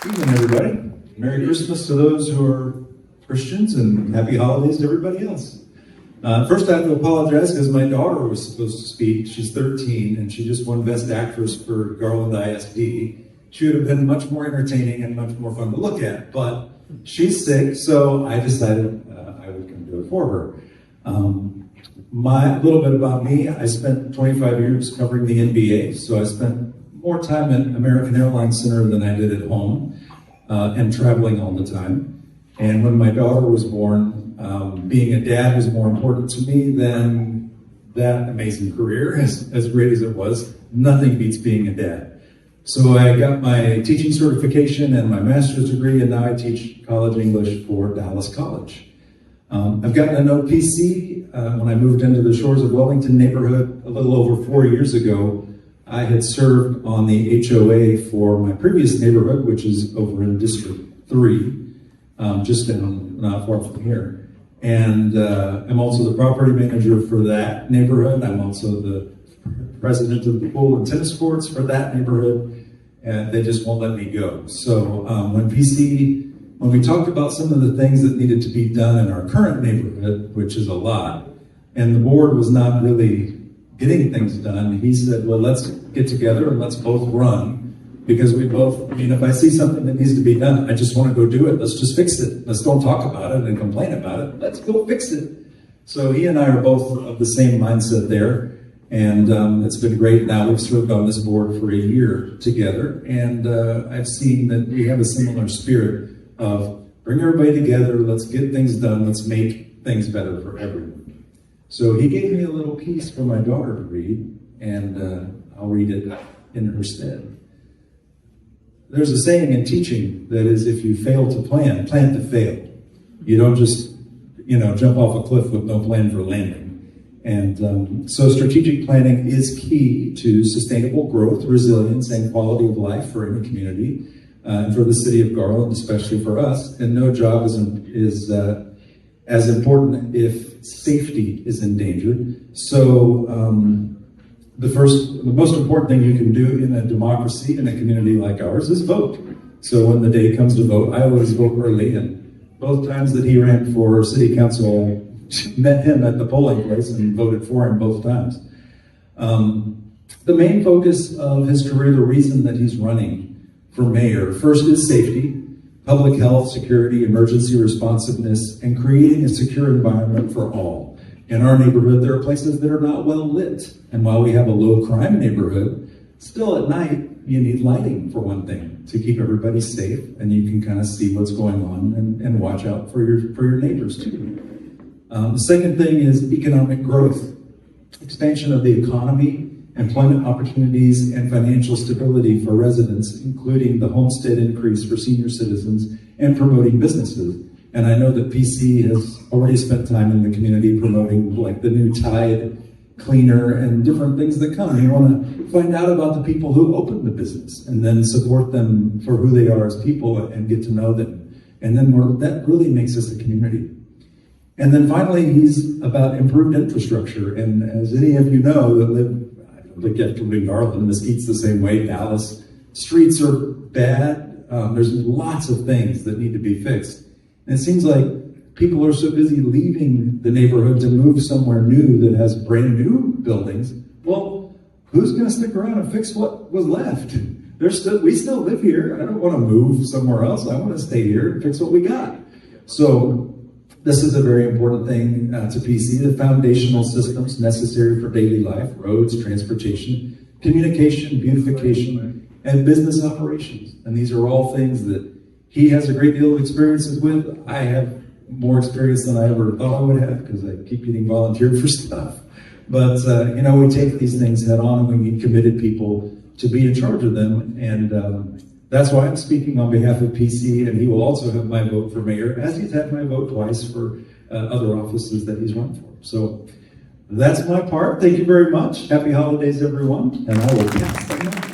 Evening, everybody. Merry Christmas to those who are Christians and happy holidays to everybody else. First, I have to apologize because my daughter was supposed to speak. She's 13 and she just won Best Actress for Garland ISD. She would have been much more entertaining and much more fun to look at, but she's sick, so I decided I would come do it for her. A little bit about me, I spent 25 years covering the NBA, so I spent more time at American Airlines Center than I did at home, and traveling all the time. And when my daughter was born, being a dad was more important to me than that amazing career, as great as it was. Nothing beats being a dad. So I got my teaching certification and my master's degree, and now I teach college English for Dallas College. I've gotten to know PC when I moved into the Shores of Wellington neighborhood a little over 4 years ago. I had served on the HOA for my previous neighborhood, which is over in District 3, just not far from here. And I'm also the property manager for that neighborhood. I'm also the president of the pool and tennis courts for that neighborhood, and they just won't let me go. So when we talked about some of the things that needed to be done in our current neighborhood, which is a lot, and the board was not really getting things done, he said, well, let's get together and let's both run, because we both, if I see something that needs to be done, I just want to go do it. Let's just fix it. Let's don't talk about it and complain about it. Let's go fix it. So he and I are both of the same mindset there, and it's been great. Now we've served on this board for a year together, and I've seen that we have a similar spirit of bring everybody together, let's get things done, let's make things better for everyone. So he gave me a little piece for my daughter to read, and I'll read it in her stead. There's a saying in teaching that is, if you fail to plan, plan to fail. You don't just, jump off a cliff with no plan for landing. And so strategic planning is key to sustainable growth, resilience, and quality of life for any community, and for the city of Garland, especially for us. And no job is as important if safety is endangered. So the most important thing you can do in a democracy, in a community like ours, is vote. So when the day comes to vote, I always vote early, and both times that he ran for city council, I met him at the polling place and voted for him both times. The main focus of his career, the reason that he's running for mayor, first is safety, public health, security, emergency responsiveness, and creating a secure environment for all. In our neighborhood, there are places that are not well lit. And while we have a low crime neighborhood, still at night, you need lighting for one thing, to keep everybody safe, and you can kind of see what's going on and watch out for your neighbors too. The second thing is economic growth, expansion of the economy, employment opportunities, and financial stability for residents, including the homestead increase for senior citizens and promoting businesses. And I know that PC has already spent time in the community promoting like the new Tide cleaner and different things that come. You want to find out about the people who opened the business and then support them for who they are as people and get to know them. And then that really makes us a community. And then finally, he's about improved infrastructure. And as any of you know that live, like you have to live in Garland, Mesquite's the same way, Dallas. Streets are bad. There's lots of things that need to be fixed. And it seems like people are so busy leaving the neighborhood to move somewhere new that has brand new buildings. Well, who's going to stick around and fix what was left? We still live here. I don't want to move somewhere else. I want to stay here and fix what we got. So this is a very important thing to PC, the foundational systems necessary for daily life, roads, transportation, communication, beautification, and business operations. And these are all things that he has a great deal of experiences with. I have more experience than I ever thought I would have because I keep getting volunteered for stuff. But, we take these things head on and we need committed people to be in charge of them. And that's why I'm speaking on behalf of PC, and he will also have my vote for mayor, as he's had my vote twice for other offices that he's run for. So that's my part. Thank you very much. Happy holidays, everyone. And I will pass the mic.